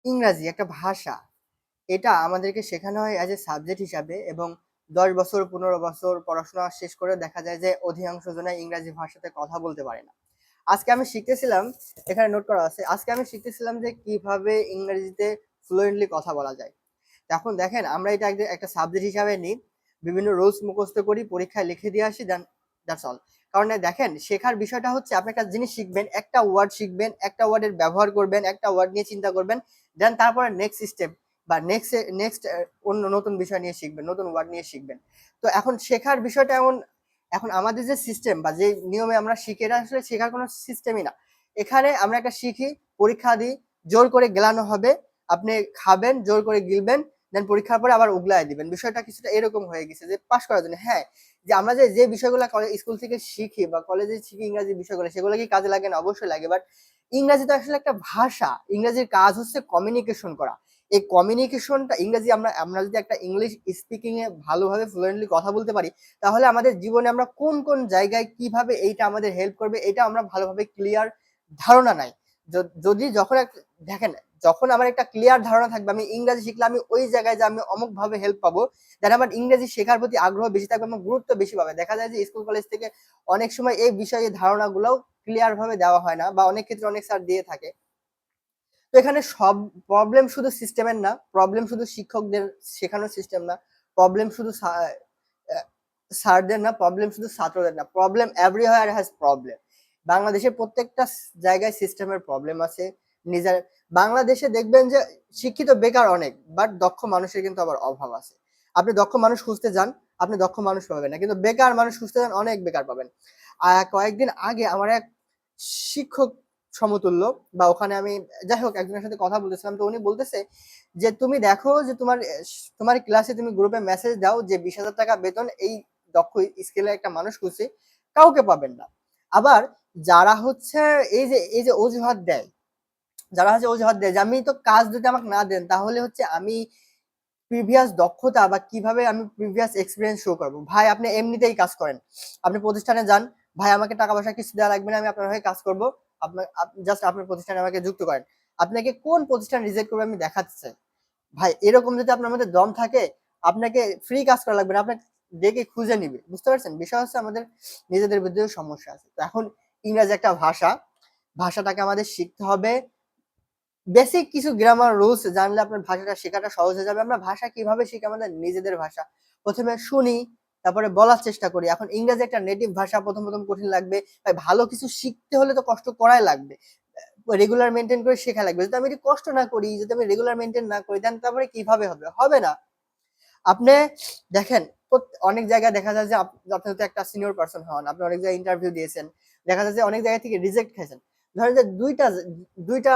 ইংরাজি একটা ভাষা, এটা আমাদেরকে শেখানো হয় অ্যাজ এ সাবজেক্ট হিসাবে, এবং 10 বছর 15 বছর পড়াশোনা শেষ করে দেখা যায় যে অধিকাংশ জনে ইংরাজি ভাষাতে কথা বলতে পারে না। আজকে আমি শিখতেছিলাম, এখানে নোট করা আছে, আজকে আমি শিখতেছিলাম যে কিভাবে ইংরেজিতে ফ্লুয়েন্টলি কথা বলা যায়। এখন দেখেন, আমরা এটা একটা সাবজেক্ট হিসাবে নিই, বিভিন্ন রুলস মুখস্থ করি, পরীক্ষায় লিখে দিয়ে আসি, দেন দ্যাটস অল। কারণ দেখেন, শেখার বিষয়টা হচ্ছে আপনি একটা জিনিস শিখবেন, একটা ওয়ার্ড শিখবেন, একটা ওয়ার্ডের ব্যবহার করবেন, একটা ওয়ার্ড নিয়ে চিন্তা করবেন, দেন তারপরে নেক্সট স্টেপ বা নেক্সট অন্য নতুন বিষয় নিয়ে শিখবেন, নতুন ওয়ার্ড নিয়ে শিখবেন। তো এখন শেখার বিষয়টা এমন, এখন আমাদের যে সিস্টেম বা যে নিয়মে আমরা শিখি, এটা আসলে শেখার কোনো সিস্টেমই না। এখানে আমরা একটা শিখি, পরীক্ষা দিই, জোর করে গেলানো হবে, আপনি খাবেন, জোর করে গিলবেন, দেন পরীক্ষার পরে আবার উগলায় দিবেন। বিষয়টা কিছুটা এরকম হয়ে গেছে যে পাস করার জন্য। হ্যাঁ, যে আমরা যে বিষয়গুলো স্কুল থেকে শিখি বা কলেজে শিখি ইংরাজি বিষয়গুলো, সেগুলো কি কাজে লাগে না? অবশ্যই লাগে। বাট ইংরাজি তো আসলে একটা ভাষা, ইংরেজির কাজ হচ্ছে কমিউনিকেশন করা। এই কমিউনিকেশনটা ইংরেজি, আমরা আমরা যদি একটা ইংলিশ স্পিকিং এ ভালোভাবে ফ্লুয়েন্টলি কথা বলতে পারি, তাহলে আমাদের জীবনে আমরা কোন কোন জায়গায় কিভাবে এইটা আমাদের হেল্প করবে, এটা আমরা ভালোভাবে ক্লিয়ার ধারণা নাই। যদি যখন দেখেন, যখন আমার একটা ক্লিয়ার ধারণা থাকবে আমি ইংরেজি শিখলে আমি ওই জায়গায় যে আমি অমুক ভাবে হেল্প পাবো, দেন আমার ইংরেজি শেখার প্রতি আগ্রহ বেশি থাকবে এবং গুরুত্ব বেশি পাবে। দেখা যায় যে স্কুল কলেজ থেকে অনেক সময় এই বিষয়ে ধারণাগুলোও ক্লিয়ার ভাবে দেওয়া হয় না, বা অনেক ক্ষেত্রে অনেক স্যার দিয়ে থাকে। তো এখানে সব প্রবলেম শুধু সিস্টেমের না, প্রবলেম শুধু শিক্ষকদের শেখানোর সিস্টেম না, প্রবলেম শুধু স্যারদের না, প্রবলেম শুধু ছাত্রদের না, প্রবলেম এভরিওয়্যার হ্যাজ প্রবলেম। বাংলাদেশের প্রত্যেকটা জায়গায় সিস্টেমের প্রবলেম আছে। নিজের বাংলাদেশে দেখবেন যে শিক্ষিত বেকার অনেক, বাট দক্ষ মানুষের কিন্তু আবার অভাব আছে। আপনি দক্ষ মানুষ খুঁজতে যান, আপনি দক্ষ মানুষ পাবেন না, কিন্তু বেকার মানুষ খুঁজতে যান, অনেক বেকার পাবেন। কয়েকদিন আগে আমার এক শিক্ষক সমতুল্য, বা ওখানে আমি, যাই হোক, একজনের সাথে কথা বলতেছিলাম, তো উনি বলতেছে যে তুমি দেখো যে তোমার ক্লাসে তুমি গ্রুপে মেসেজ দাও যে 20,000 টাকা বেতন, এই দক্ষ স্কিলের একটা মানুষ খুঁজছে, কাউকে পাবেন না। আবার যারা হচ্ছে এই যে অজুহাত দেয়, যে আমি তো কাজ যদি আমাকে না দেন, তাহলে হচ্ছে আমি প্রিভিয়াস দক্ষতা বা কিভাবে আমি প্রিভিয়াস এক্সপিরিয়েন্স শো করবো। ভাই, আপনি এমনিতেই কাজ করেন, আপনি প্রতিষ্ঠানে যান, ভাই আমাকে টাকা পয়সা কিছু দেওয়া লাগবে না, আমি আপনার হয়ে কাজ করবো, আপনার জাস্ট আপনার প্রতিষ্ঠানে আমাকে যুক্ত করেন। আপনাকে কোন প্রতিষ্ঠান রিজেক্ট করবে আমি দেখাতে চাই। ভাই, এরকম যদি আপনার মধ্যে দম থাকে, আপনাকে ফ্রি কাজ করা লাগবে না, আপনাকে ডেকে খুঁজে নিবে। বুঝতে পারছেন? বিষয় হচ্ছে আমাদের নিজেদের ভিতরেও সমস্যা আছে। তো এখন ইংরেজি একটা ভাষা, ভাষাটাকে আমাদের শিখতে হবে। বেসিক কিছু গ্রামার রুলস জানলে আপনার ভাষাটা শেখাটা সহজ হয়ে যাবে। আমরা ভাষা কিভাবে শিখি? আমাদের নিজেদের ভাষা প্রথমে শুনি, তারপরে বলার চেষ্টা করি। এখন ইংরেজি একটা নেটিভ ভাষা, প্রথম প্রথম কঠিন লাগবে। ভাই, ভালো কিছু শিখতে হলে তো কষ্ট করাই লাগবে, রেগুলার মেনটেন করে শেখা লাগবে। যদি আমি এটি কষ্ট না করি, যদি আমি রেগুলার মেনটেন না করি, দেন তারপরে কিভাবে হবে? হবে না। আপনি দেখেন, অনেক জায়গায় দেখা যায় যে আপনি হয়তো একটা সিনিয়র পারসন হন, আপনি অনেক জায়গায় ইন্টারভিউ দিয়েছেন, দেখা যায় যে অনেক জায়গা থেকে রিজেক্ট খাইছেন। ধরেন যে দুইটা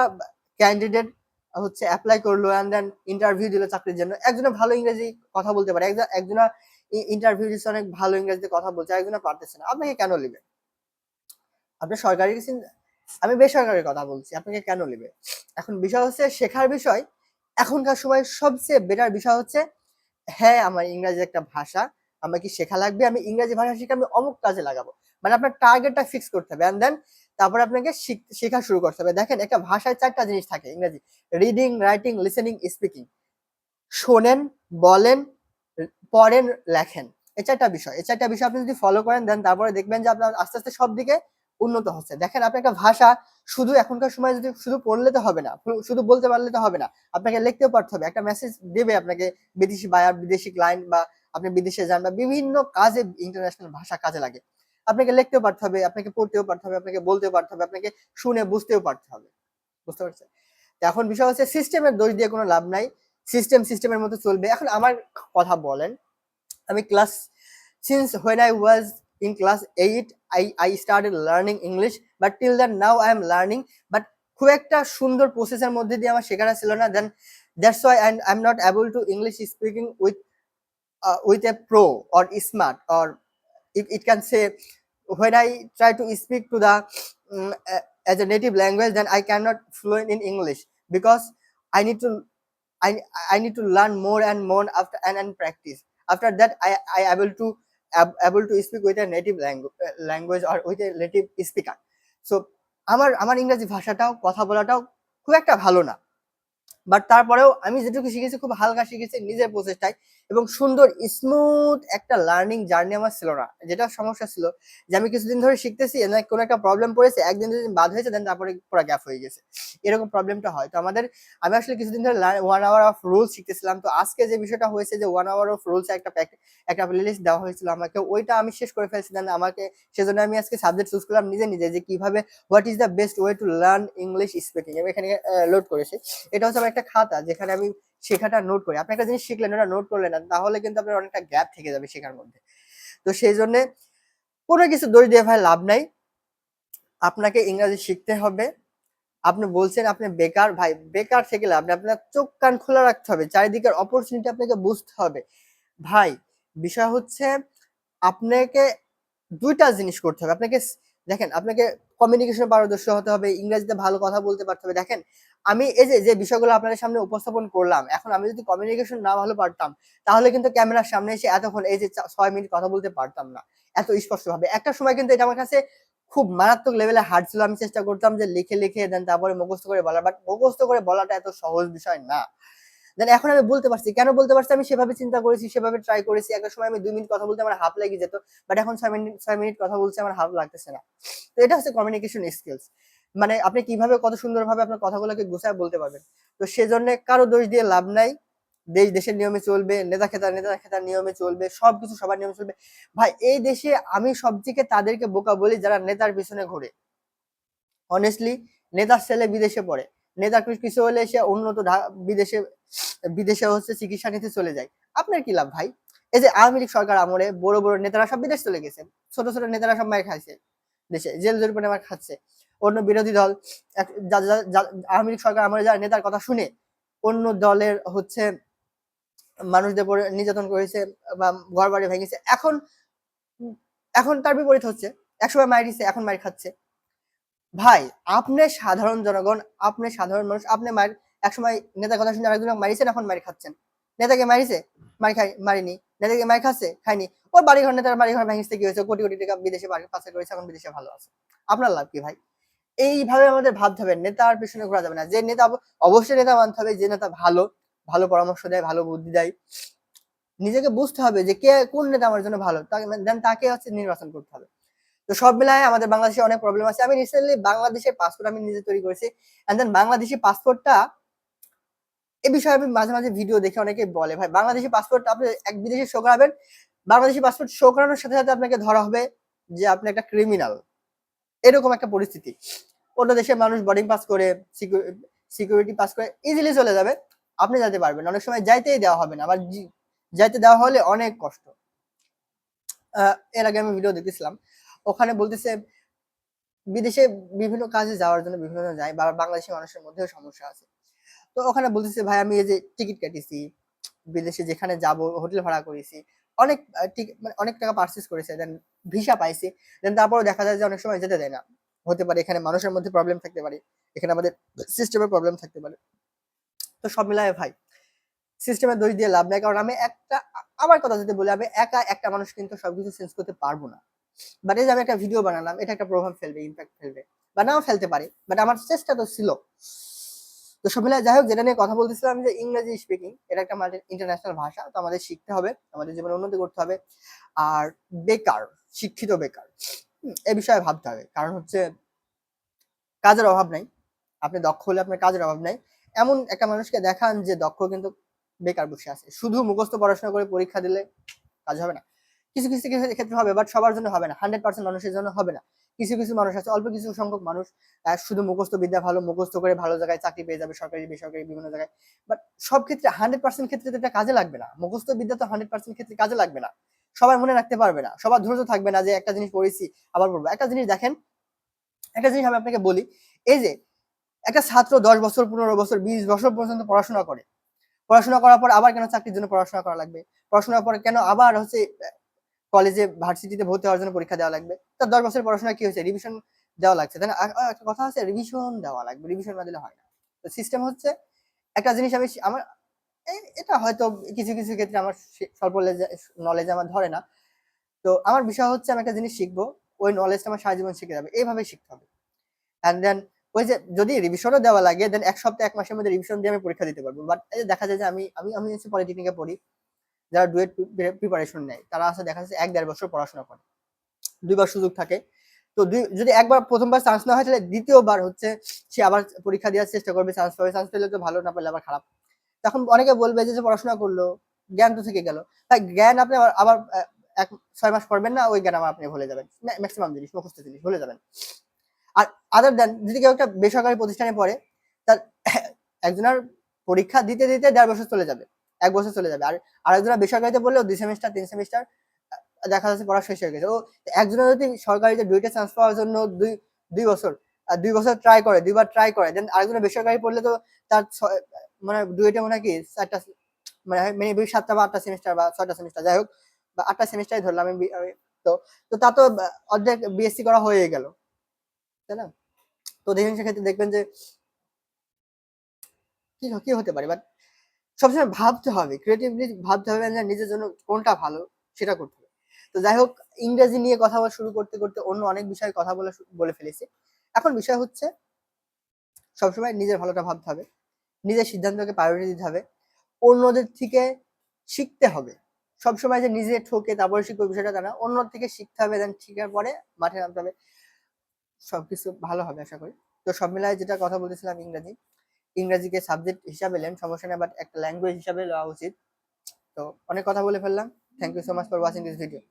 ক্যান্ডিডেট হচ্ছে অ্যাপ্লাই করলো, এন্ড দেন ইন্টারভিউ দিল চাকরির জন্য। একজনে ভালো ইংরেজি কথা বলতে পারে, একজনা ইন্টারভিউ দিচ্ছে, অনেক ভালো ইংরেজিতে কথা বলছে, একজনা পারতেছে না। আপনাকে কেন লিবে? আপনি সরকারি আমি বেসরকারি কথা বলছি, আপনাকে কেন লিবে? এখন বিষয় হচ্ছে শেখার বিষয়। এখনকার সময় সবচেয়ে বেটার বিষয় হচ্ছে, হ্যাঁ, আমার ইংরেজি একটা ভাষা, আমাকে শেখা লাগবে, আমি ইংরেজি ভাষা শিখে আমি অমুক কাজে লাগাবো। মানে আপনার টার্গেটটা ফিক্স করতে হবে, এন্ড দেন তারপরে আপনাকে শেখা শুরু করতে হবে। দেখেন, একটা ভাষায় 4টা জিনিস থাকে ইংরেজি: রিডিং, রাইটিং, লিসেনিং, স্পিকিং। শোনেন, বলেন, পড়েন, লেখেন। এই 4টা বিষয় আপনি যদি ফলো করেন, দেন তারপরে দেখবেন যে আপনার আস্তে আস্তে সব দিকে উন্নত হচ্ছে। দেখেন, আপনি একটা ভাষা শুধু এখনকার সময় যদি শুধু পড়লে তো হবে না, শুধু বলতে পারলে তো হবে না, আপনাকে লিখতেও পারতে হবে। একটা মেসেজ দেবে আপনাকে বিদেশি বায়ার, বিদেশি ক্লায়েন্ট, বা আপনি বিদেশে যান, বা বিভিন্ন কাজে ইন্টারন্যাশনাল ভাষা কাজে লাগে। আপনাকে লিখতেও পারতে হবে, আপনাকে পড়তেও পারতে হবে, আপনাকে বলতেও পারতে হবে, আপনাকে শুনে বুঝতেও পারতে হবে। বুঝতে পারছেন? তো এখন বিষয় হচ্ছে, সিস্টেমের দোষ দিয়ে কোনো লাভ নাই। সিস্টেমের মতো চলবে। এখন আমার কথা বলেন, আমি when I was in class 8, I started learning English, but till then now I am learning, but খুব একটা সুন্দর প্রসেসের মধ্যে দিয়ে আমার শেখাটা ছিল না। Then that's why I'm not able to English speaking with a pro or smart, or it can say, when I try to speak to the as a native language, then I cannot fluent in English, because I need to I I need to learn more and more after and practice. After that, I able to speak with a native language or with a native speaker. So আমার ইংরেজি ভাষাটাও, কথা বলাটাও খুব একটা ভালো না। But তারপরেও আমি যেটুকু শিখেছি খুব হালকা শিখেছি নিজের প্রচেষ্টায়, এবং সুন্দর স্মুথ একটা লার্নিং জার্নি আমার ছিল না। যেটা সমস্যা ছিল যে আমি কিছুদিন ধরে শিখতেছি, কোনো একটা প্রবলেম পড়েছে, একদিন দুদিন বাদ হয়েছে, দেন তারপরে পুরো গ্যাপ হয়ে গেছে, এরকম প্রবলেমটা হয়। তো আমি আসলে কিছুদিন ধরে 1 আওয়ার অফ রুলস শিখতেছিলাম। তো আজকে যে বিষয়টা হয়েছে যে 1 আওয়ার অফ রুলস একটা প্লেলিস্ট দেওয়া হয়েছিল আমাকে, ওইটা আমি শেষ করে ফেলছি। দেন আমাকে সেজন্য আমি আজকে সাবজেক্ট চুজ করলাম নিজে নিজে, যে কিভাবে what is the best way to learn English speaking. আমি এখানে লোড করেছি। এটা হচ্ছে আমার একটা খাতা যেখানে আমি শেখাটা নোট করি। আপনি একটা জিনিস শিখলেন, ওটা নোট করলেন না, তাহলে কিন্তু আপনার অনেকটা গ্যাপ থেকে যাবে শেখার মধ্যে। তো সেই জন্য কোনো কিছু দোষ দিয়ে ভাই লাভ নাই, আপনাকে ইংরেজি শিখতে হবে। আপনি বলছেন আপনি বেকার, ভাই বেকার থেকে লাভ নেই, আপনার চোখ কান খোলা রাখতে হবে, চারিদিকের অপরচুনিটি আপনাকে বুঝতে হবে। ভাই বিষয় হচ্ছে আপনাকে দুইটা জিনিস করতে হবে। দেখেন, আপনাকে কমিউনিকেশন পারদর্শী হতে হবে, ইংরেজিতে ভালো কথা বলতে পারতে হবে। দেখেন, আমি এই যে যে বিষয়গুলো আপনাদের সামনে উপস্থাপন করলাম, এখন আমি যদি কমিউনিকেশন না ভালো পারতাম, তাহলে কিন্তু ক্যামেরার সামনে এসে এতক্ষণ এই যে 6 মিনিট কথা বলতে পারতাম না এত স্পষ্ট ভাবে। একটা সময় কিন্তু এটা আমার কাছে খুব মারাত্মক লেভেলে হার্ড ছিল। আমি চেষ্টা করতাম যে লিখে লিখে দেন তারপরে মুখস্থ করে বলা, বাট মুখস্থ করে বলাটা এত সহজ বিষয় না। দেন এখন আমি বলতে পারছি, কেন বলতে পারছি? আমি সেভাবে চিন্তা করেছি, সেভাবে ট্রাই করেছি। একটা সময় আমি 2 মিনিট কথা বলতে আমার হাফ লেগে যেত, বাট এখন 6 মিনিট কথা বলছি আমার হাফ লাগতেছে না। তো এটা হচ্ছে কমিউনিকেশন স্কিলস, মানে আপনি কিভাবে কত সুন্দরভাবে আপনার কথাগুলোকে গুছায় বলতে পারবেন। তো সেজন্য কারো দোষ দিয়ে লাভ নাই। দেশের নিয়মে চলবে, নেতা খেতার নিয়মে চলবে, সবকিছু সবার নিয়মে চলবে। ভাই এই দেশে আমি সবথেকে তাদেরকে বোকা বলি যারা নেতার পিছনে ঘুরে। অনেস্টলি, নেতার ছেলে বিদেশে পড়ে, নেতার কিছু হলে সে উন্নত বিদেশে বিদেশে হচ্ছে চিকিৎসা নিতে চলে যায়। আপনার কি লাভ ভাই? এই যে আওয়ামী লীগ সরকার আমলে বড় বড় নেতারা সব বিদেশ চলে গেছে, ছোট ছোট নেতারা সব মার খাইছে, দেশে জেল জরিমানা মার খাচ্ছে। অন্য বিরোধী দল আওয়ামী লীগ সরকার আমলে যারা নেতার কথা শুনে অন্য দলের হচ্ছে মানুষদের উপর নির্যাতন করেছে বা ঘর বাড়ি ভেঙেছে, এখন এখন তার বিপরীত হচ্ছে। একসময় মার দিচ্ছে, এখন মার খাচ্ছে। ভাই আপনি সাধারণ জনগণ, আপনি সাধারণ মানুষ, আপনি একসময় নেতার কথা শুনে আরেকজন মারিছেন, এখন মারি খাচ্ছেন। নেতাকে মারিছে, মারিনি। নেতাকে মারি খাচ্ছে, খাইনি। ওর বাড়িঘর, নেতার বাড়িঘর ভেঙেছে, কি হয়েছে? কোটি কোটি টাকা বিদেশে পাচার করেছে, এখন বিদেশে ভালো আছে। আপনার লাভ কি ভাই? এইভাবে আমাদের ভাবতে হবে, নেতার পিছনে ঘোরা যাবে না। যে নেতা, অবশ্যই নেতা মানতে হবে যে নেতা ভালো, ভালো পরামর্শ দেয়, ভালো বুদ্ধি দেয়। নিজেকে বুঝতে হবে যে কে কোন নেতা আমার জন্য ভালো, তাকে হচ্ছে নির্বাচন করতে হবে। তো সব মিলায় আমাদের বাংলাদেশে অনেক প্রবলেম আছে। আমি রিসেন্টলি বাংলাদেশের পাসপোর্ট আমি নিজে তৈরি করেছি, এন্ড দেন বাংলাদেশি পাসপোর্টটা, এই বিষয়ে আমি মাঝে মাঝে ভিডিও দেখে অনেকে বলে ভাই বাংলাদেশি পাসপোর্ট আপনি এক বিদেশে শো করাবেন, বাংলাদেশি পাসপোর্ট শো করানোর সাথে সাথে আপনাকে ধরা হবে যে আপনি একটা ক্রিমিনাল, এরকম একটা পরিস্থিতি। অন্য দেশের মানুষ বোর্ডিং পাস করে, সিকিউরিটি পাস করে ইজিলি চলে যাবে, আপনি যেতে পারবেন। অনেক সময় যাইতেই দেওয়া হবে না, আবার যাইতে দেওয়া হলে অনেক কষ্ট। এর আগে আমি ভিডিও দেখতেছিলাম, ওখানে বলতেছে বিদেশে বিভিন্ন কাজে যাওয়ার জন্য বিভিন্ন জন যায়, বা বাংলাদেশি মানুষের মধ্যেও সমস্যা আছে। তো ওখানে বলতেছে ভাই আমি এই যে টিকিট কেটেছি, বিদেশে যেখানে যাব হোটেল ভাড়া করেছি, অনেক মানে অনেক টাকা পারচেস করেছে, দেন ভিসা পাইছি, দেন তারপরেও দেখা যায় যে অনেক সময় যেতে দেয় না। হতে পারে এখানে মানুষের মধ্যে প্রবলেম থাকতে পারে, এখানে আমাদের সিস্টেমের প্রবলেম থাকতে পারে। তো সব মিলায় ভাই সিস্টেমের দোষ দিয়ে লাভ নাই, কারণ আমি আমার কথা যদি বলি, আমি একা একটা মানুষ কিন্তু সবকিছু চেঞ্জ করতে পারবো না। বাট এই যে আমি একটা ভিডিও বানালাম, এটা একটা প্রভাব ফেলবে, ইম্প্যাক্ট ফেলবে, বা নাও ফেলতে পারে, বাট আমার চেষ্টা তো ছিল। তো সব মিলায় যাই হোক, যেটা নিয়ে কথা বলতেছিলাম যে ইংরেজি স্পিকিং, এটা একটা ইন্টারন্যাশনাল ভাষা, তো আমাদের শিখতে হবে, আমাদের জীবনে উন্নতি করতে হবে। আর বেকার, শিক্ষিত বেকার, এ বিষয়ে ভাবতে হবে। কারণ হচ্ছে কাজের অভাব নাই, আপনি দক্ষ হলে আপনার কাজের অভাব নাই। এমন একটা মানুষকে দেখান যে দক্ষ কিন্তু বেকার বসে আছে, শুধু মুখস্থ পড়াশোনা করে পরীক্ষা দিলে কাজ হবে না। কিছু কিছু ক্ষেত্রে হবে, বাট সবার জন্য হবে না, 100% মানুষের জন্য হবে না। কিছু কিছু মানুষ আছে, অল্প কিছু সংখ্যক মানুষ শুধু মুখস্থ বিদ্যা ভালো, মুখস্থ করে ভালো জায়গায় চাকরি পেয়ে যাবে, সরকারি বেসরকারি বিভিন্ন জায়গায়। বাট সব ক্ষেত্রে 100% ক্ষেত্রে তো এটা কাজে লাগবে না, মুখস্থ বিদ্যা তো 100% ক্ষেত্রে কাজে লাগবে না। সবাই মনে রাখতে পারবে না, সবার ধৈর্য থাকবে না যে একটা জিনিস পড়েছি আবার পড়বো। একটা জিনিস দেখেন, একটা জিনিস আমি আপনাকে বলি, এই যে একটা ছাত্র 10 বছর, 15 বছর, 20 বছর পর্যন্ত পড়াশোনা করে, পড়াশোনা করার পর আবার কেন চাকরির জন্য পড়াশোনা করা লাগবে? পড়াশোনার পরে কেন আবার হচ্ছে কলেজে ভার্সিটিতে ভর্তি হওয়ার জন্য পরীক্ষা দেওয়া লাগবে? তার 10 বছর পড়াশোনা কি হয়েছে? রিভিশন দেওয়া লাগছে, তাই না? একটা কথা আছে, রিভিশন দেওয়া লাগবে, রিভিশন না দিলে হয় না। তো সিস্টেম হচ্ছে, একটা জিনিস আমি আমার এটা হয়তো কিছু কিছু ক্ষেত্রে আমার স্বল্প নলেজ আমার ধরে না। তো আমার বিষয় হচ্ছে আমি একটা জিনিস শিখবো, ওই নলেজটা আমার সারা জীবন শিখে যাবে, এইভাবে শিখতে হবে। অ্যান্ড দেন ওই যে যদি রিভিশনও দেওয়া লাগে দেন 1 সপ্তাহ 1 মাসের মধ্যে রিভিশন দিয়ে আমি পরীক্ষা দিতে পারবো। বাট এই যে দেখা যায় যে আমি হচ্ছে পলিটেকনিকে পড়ি, যারা ডুয়েট প্রিপারেশন নেয় তারা আছে দেখা যাচ্ছে 1-1.5 বছর পড়াশোনা করে, 2 বার সুযোগ থাকে। তো যদি একবার প্রথমবার চান্স না হয় তাহলে দ্বিতীয়বার হচ্ছে সে আবার পরীক্ষা দেওয়ার চেষ্টা করবে, চান্স পাবে, চান্স পেলে তো ভালো, না পেলে আবার খারাপ। তখন অনেকে বলবে যে পড়াশোনা করলো, জ্ঞান তো থেকে গেল। তাই জ্ঞান আপনি আবার 6 মাস পড়বেন না, ওই জ্ঞান আবার আপনি ভুলে যাবেন, ম্যাক্সিমাম জিনিস মুখস্থ জিনিস ভুলে যাবেন। আর আদার দেন যদি কেউ একটা বেসরকারি প্রতিষ্ঠানে পড়ে, তার একজনের পরীক্ষা দিতে দিতে 1.5 বছর চলে যাবে, 1 বছর চলে যাবে। আর আরেকজনের বেসরকারিতে পড়লেও 2 সেমিস্টার 3 সেমিস্টার দেখা যাচ্ছে পড়া শেষ হয়ে গেছে। ও একজনের যদি সরকারিতে ডুয়েটে চান্স পাওয়ার জন্য 2 বছর 2 বছর ট্রাই করে, 2 বার ট্রাই করে, দেন আরেকজনের বেসরকারি পড়লে তো তার মানে ডুয়েটে মনে হয় কি 4টা মানে মেবি 7টা বা 8টা সেমিস্টার বা 6টা সেমিস্টার যাই হোক, বা 8টা সেমিস্টারই ধরলাম আমি। তো তো তা তো অর্ধেক বিএসসি করা হয়ে গেল, তাই না? তো দেখবেন সেক্ষেত্রে দেখবেন যে কি হতে পারে। বাট সবসময় ভাবতে হবে, ক্রিয়েটিভলি ভাবতে হবে যে নিজের জন্য কোনটা ভালো সেটা করতে হবে। তো যাই হোক, ইংরেজি নিয়ে কথা বলা শুরু করতে করতে অন্য অনেক বিষয়ে কথা বলে ফেলেছি। এখন বিষয় হচ্ছে সবসময় নিজের ভালোটা ভাবতে হবে, নিজের সিদ্ধান্তকে প্রায়োরিটি দিতে হবে, অন্যদের থেকে শিখতে হবে। সবসময় যে নিজে ঠকে তারপরে শিখবো বিষয়টা তা না, অন্যর থেকে শিখতে হবে, দেন শিখার পরে মাঠে নামতে হবে, সবকিছু ভালো হবে আশা করি। তো সব মিলায় যেটা কথা বলতেছিলাম, ইংরাজিকে সাবজেক্ট হিসাবে নেন, সমস্যা নেই, বাট একটা ল্যাঙ্গুয়েজ হিসাবে নেওয়া উচিত। তো অনেক কথা বলে ফেললাম। Thank you so much for watching this video.